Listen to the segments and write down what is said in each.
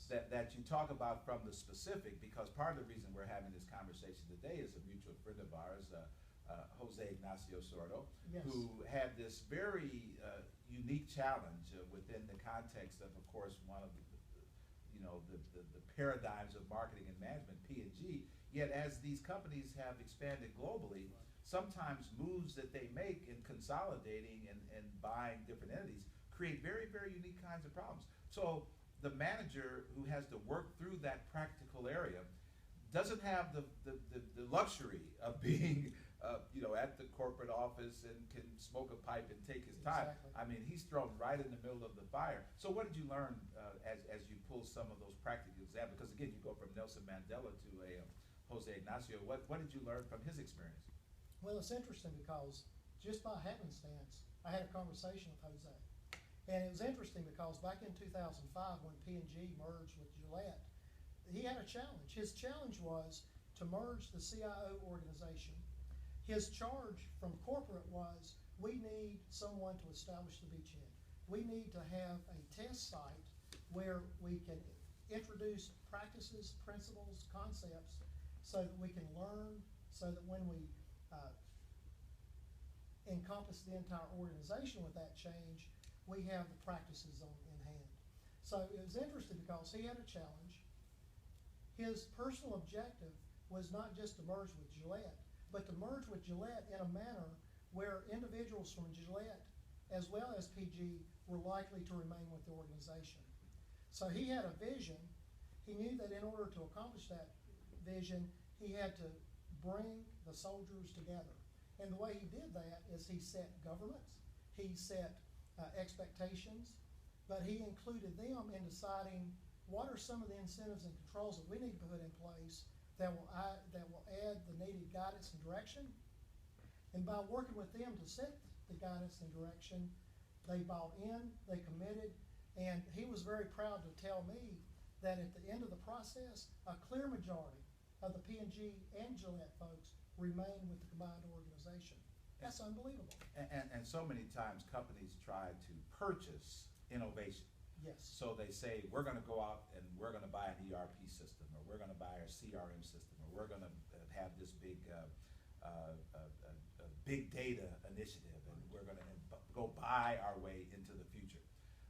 that you talk about from the specific, because part of the reason we're having this conversation today is a mutual friend of ours, José Ignacio Sordo, Yes. who had this very unique challenge within the context of course, one of the paradigms of marketing and management, P&G. Yet as these companies have expanded globally, sometimes moves that they make in consolidating and buying different entities create very, very unique kinds of problems. So the manager who has to work through that practical area doesn't have the luxury of being at the corporate office and can smoke a pipe and take his time. Exactly. I mean, he's thrown right in the middle of the fire. So what did you learn as you pull some of those practical examples? Because again, you go from Nelson Mandela to a Jose Ignacio. What did you learn from his experience? Well, it's interesting because just by happenstance, I had a conversation with Jose. And it was interesting because back in 2005 when P&G merged with Gillette, he had a challenge. His challenge was to merge the CIO organization. His charge from corporate was, we need someone to establish the beachhead. We need to have a test site where we can introduce practices, principles, concepts, so that we can learn, so that when we encompass the entire organization with that change, we have the practices in hand. So it was interesting because he had a challenge. His personal objective was not just to merge with Gillette, but to merge with Gillette in a manner where individuals from Gillette as well as PG were likely to remain with the organization. So he had a vision. He knew that in order to accomplish that vision, he had to bring the soldiers together. And the way he did that is he set governance, he set expectations, but he included them in deciding what are some of the incentives and controls that we need to put in place that will add the needed guidance and direction. And by working with them to set the guidance and direction, they bought in, they committed, and he was very proud to tell me that at the end of the process, a clear majority of the P&G and Gillette folks remain with the combined organization. That's unbelievable. And so many times companies try to purchase innovation. Yes. So they say, we're going to go out and we're going to buy an ERP system, or we're going to buy a CRM system, or we're going to have this big big data initiative, and we're going to go buy our way into the future.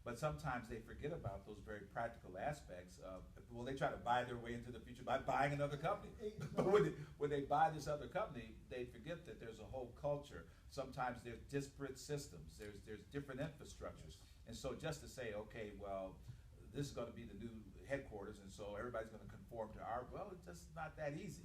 But sometimes they forget about those very practical aspects of, well, they try to buy their way into the future by buying another company. But when they buy this other company, they forget that there's a whole culture. Sometimes there's disparate systems, there's different infrastructures. And so just to say, okay, well, this is going to be the new headquarters, and so everybody's going to conform to our, well, it's just not that easy.